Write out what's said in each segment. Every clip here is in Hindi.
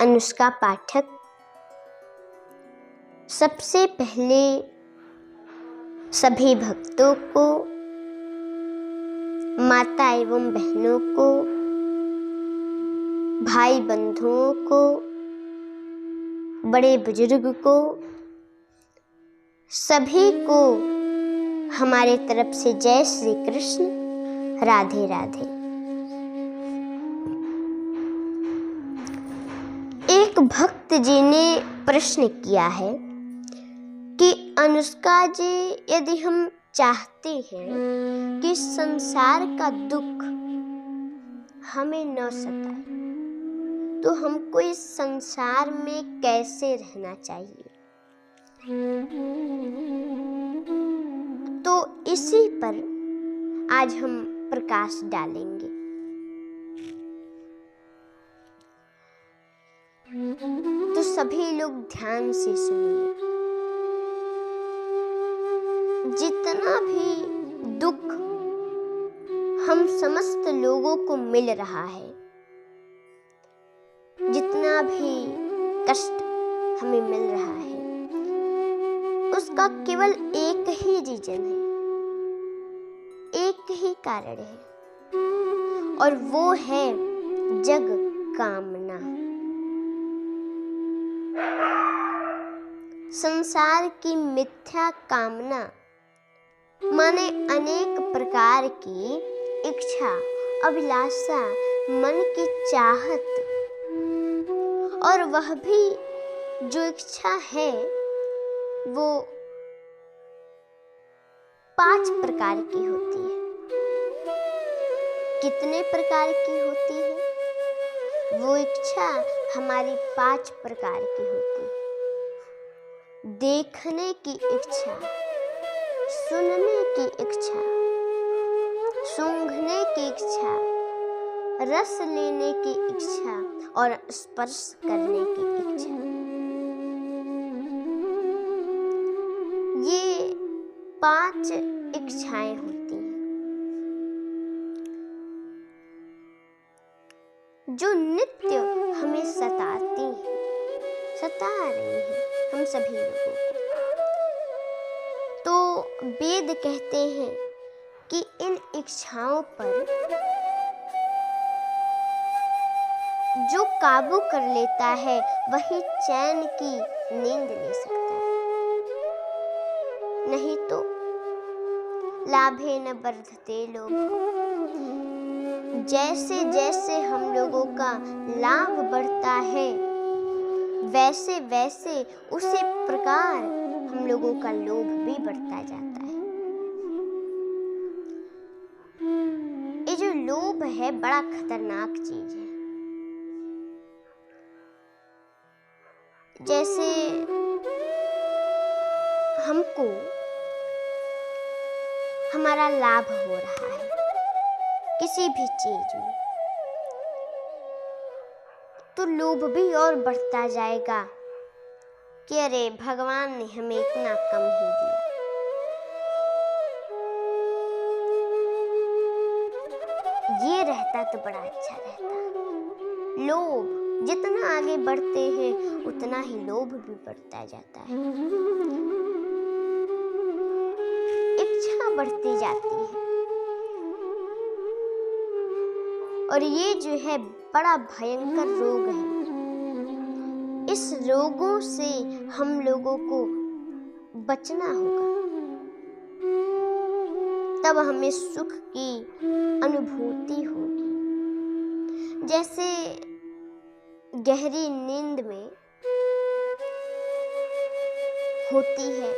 अनुष्का पाठक। सबसे पहले सभी भक्तों को, माता एवं बहनों को, भाई बंधुओं को, बड़े बुजुर्ग को, सभी को हमारे तरफ से जय श्री कृष्ण, राधे राधे। एक भक्त जी ने प्रश्न किया है कि अनुष्का जी, यदि हम चाहते हैं कि संसार का दुख हमें न सताए तो हमको इस संसार में कैसे रहना चाहिए। तो इसी पर आज हम प्रकाश डालेंगे। तो सभी लोग ध्यान से सुनिए। जितना भी दुख हम समस्त लोगों को मिल रहा है, जितना भी कष्ट हमें मिल रहा है, उसका केवल एक ही रीजन है, एक ही कारण है, और वो है जग कामना। संसार की मिथ्या कामना माने अनेक प्रकार की इच्छा, अभिलाषा, मन की चाहत, और वह भी जो इच्छा है वो 5 प्रकार की होती है। कितने प्रकार की होती है? वो इच्छा हमारी 5 प्रकार की होती है। देखने की इच्छा, सुनने की इच्छा, सूंघने की इच्छा, रस लेने की इच्छा और स्पर्श करने की इच्छा। ये 5 इच्छाएं होती हैं जो नित्य हमें सताती हैं, सता रही हैं हम सभी लोगों को। तो वेद कहते हैं कि इन इच्छाओं पर जो काबू कर लेता है वही चैन की नींद ले सकता है, नहीं तो लाभे न वर्धते लोभ। जैसे जैसे हम लोगों का लाभ बढ़ता है, वैसे वैसे उसी प्रकार हम लोगों का लोभ भी बढ़ता जाता है। ये जो लोभ है बड़ा खतरनाक चीज है। जैसे हमको हमारा लाभ हो रहा है किसी भी चीज में, तो लोभ भी और बढ़ता जाएगा कि अरे भगवान ने हमें इतना कम ही दिया। ये रहता तो बड़ा अच्छा रहता। लोभ जितना आगे बढ़ते हैं उतना ही लोभ भी बढ़ता जाता है, इच्छा बढ़ती जाती है, और ये जो है बड़ा भयंकर रोग है। इस रोगों से हम लोगों को बचना होगा, तब हमें सुख की अनुभूति होगी। जैसे गहरी नींद में होती है,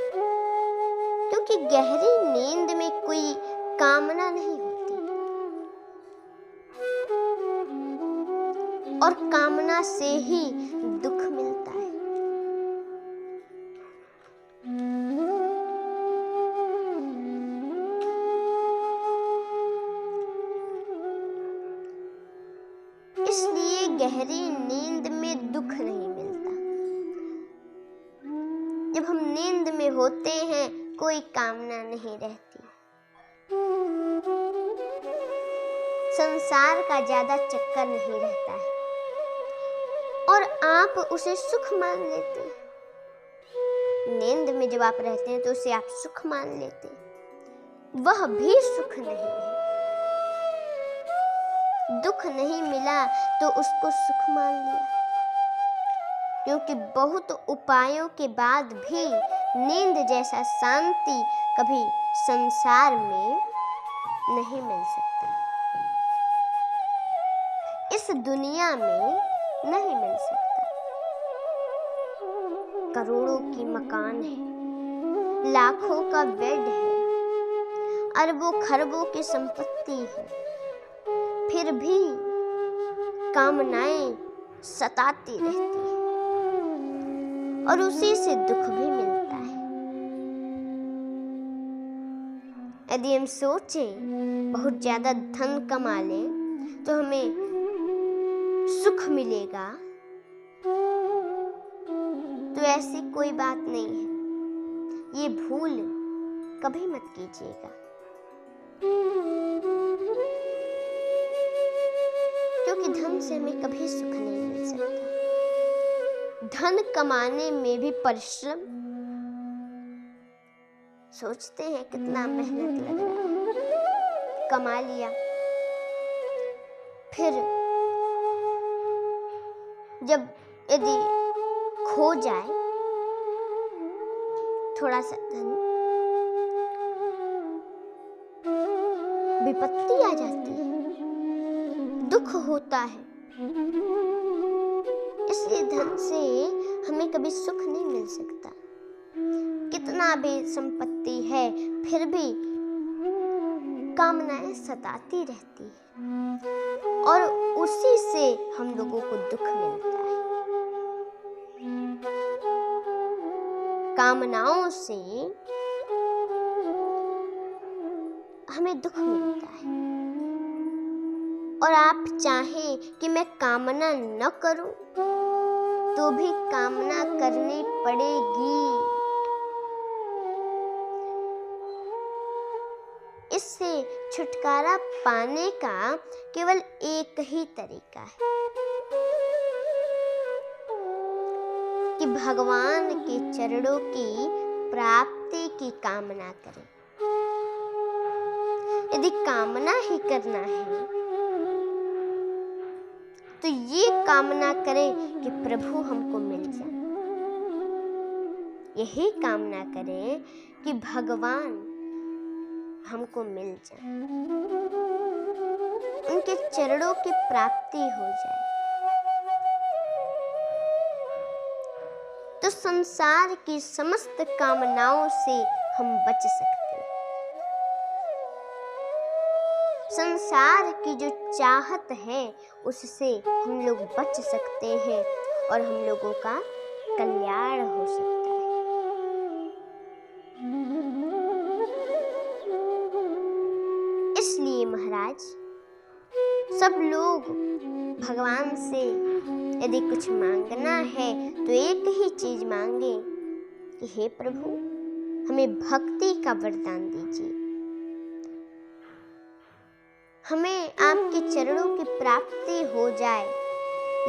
क्योंकि गहरी नींद में कोई कामना नहीं होती, और कामना से ही दुख मिलता है। इसलिए गहरी नींद में दुख नहीं मिलता। जब हम नींद में होते हैं कोई कामना नहीं रहती, संसार का ज्यादा चक्कर नहीं रहता है, और आप उसे सुख मान लेते हैं। नींद में जब आप रहते हैं तो उसे आप सुख मान लेते हैं। वह भी सुख नहीं है। दुख नहीं मिला तो उसको सुख मान लिया, क्योंकि बहुत उपायों के बाद भी नींद जैसा शांति कभी संसार में नहीं मिल सकता, इस दुनिया में नहीं मिल सकता। करोड़ों की मकान है, लाखों का बेड है, अरबों खरबों की संपत्ति है, फिर भी कामनाएं सताती रहती है और उसी से दुख भी मिलता है। यदि हम सोचें बहुत ज्यादा धन कमा लें तो हमें सुख मिलेगा, तो ऐसी कोई बात नहीं है। ये भूल कभी मत कीजिएगा, क्योंकि धन से हमें कभी सुख नहीं मिल सकता। धन कमाने में भी परिश्रम, सोचते हैं कितना मेहनत लग रहा है, कमा लिया, फिर जब यदि खो जाए थोड़ा सा धन, विपत्ति आ जाती है, दुख होता है। इसलिए धन से हमें कभी सुख नहीं मिल सकता। कितना भी संपत्ति है फिर भी कामनाएं सताती रहती है और उसी से हम लोगों को दुख मिलता है। कामनाओं से हमें दुख मिलता है। और आप चाहें कि मैं कामना न करूं तो भी कामना करनी पड़ेगी। इससे छुटकारा पाने का केवल एक ही तरीका है कि भगवान के चरणों की प्राप्ति की कामना करें। यदि कामना ही करना है तो ये कामना करें कि प्रभु हमको मिल जाए। यही कामना करें कि भगवान हमको मिल जाए, उनके चरणों की प्राप्ति हो जाए। तो संसार की समस्त कामनाओं से हम बच सकते हैं। संसार की जो चाहत है उससे हम लोग बच सकते हैं और हम लोगों का कल्याण हो सकता है। इसलिए महाराज, सब लोग भगवान से यदि कुछ मांगना है तो एक ही चीज मांगे कि हे प्रभु, हमें भक्ति का वरदान दीजिए, हमें आपके चरणों की प्राप्ति हो जाए।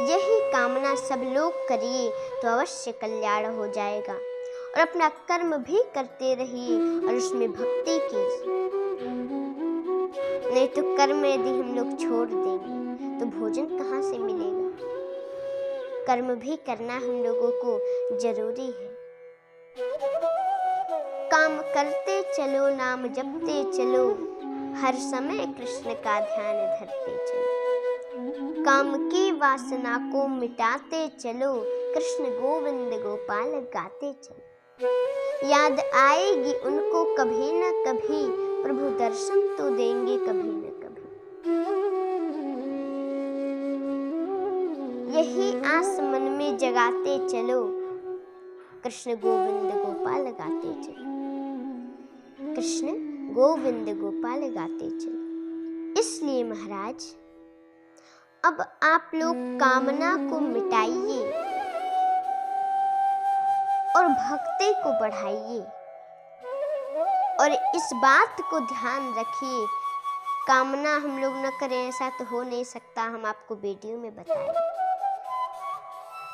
यही कामना सब लोग करिए तो अवश्य कल्याण हो जाएगा। और अपना कर्म भी करते रहिए और उसमें भक्ति कीजिए। नहीं तो कर्म यदि हम लोग छोड़ देंगे तो भोजन कहाँ से मिलेगा। कर्म भी करना हम लोगों को जरूरी है। काम करते चलो, नाम जपते चलो, हर समय कृष्ण का ध्यान धरते चलो। काम की वासना को मिटाते चलो, कृष्ण गोविंद गोपाल गाते चलो। याद आएगी उनको कभी न कभी, प्रभु दर्शन तो देंगे कभी न कभी। यही आस मन में जगाते चलो, कृष्ण गोविंद गोपाल गाते चलो। कृष्ण गोविंद गोपाल गाते चलो। इसलिए महाराज, अब आप लोग कामना को मिटाइए और भक्ति को बढ़ाइए। और इस बात को ध्यान रखिए, कामना हम लोग न करें ऐसा तो हो नहीं सकता। हम आपको वीडियो में बताएं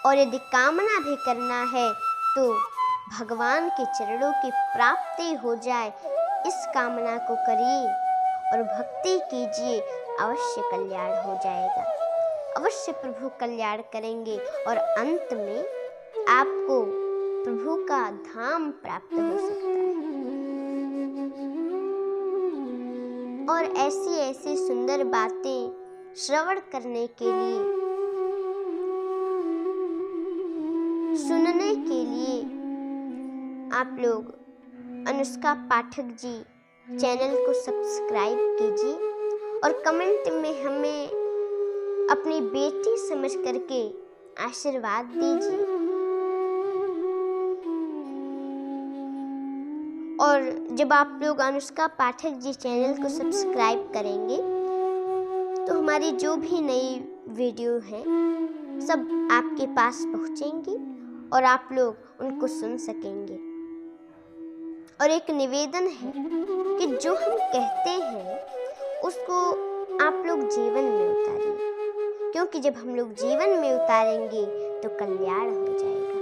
और यदि कामना भी करना है तो भगवान के चरणों की प्राप्ति हो जाए, इस कामना को करिए और भक्ति कीजिए, अवश्य कल्याण हो जाएगा। अवश्य प्रभु कल्याण करेंगे और अंत में आपको प्रभु का धाम प्राप्त हो सकता है। और ऐसी ऐसी सुंदर बातें श्रवण करने के लिए, सुनने के लिए आप लोग अनुष्का पाठक जी चैनल को सब्सक्राइब कीजिए और कमेंट में हमें अपनी बेटी समझ करके आशीर्वाद दीजिए। और जब आप लोग अनुष्का पाठक जी चैनल को सब्सक्राइब करेंगे तो हमारी जो भी नई वीडियो है सब आपके पास पहुंचेंगी और आप लोग उनको सुन सकेंगे। और एक निवेदन है कि जो हम कहते हैं उसको आप लोग जीवन में उतारिए, क्योंकि जब हम लोग जीवन में उतारेंगे तो कल्याण हो जाएगा।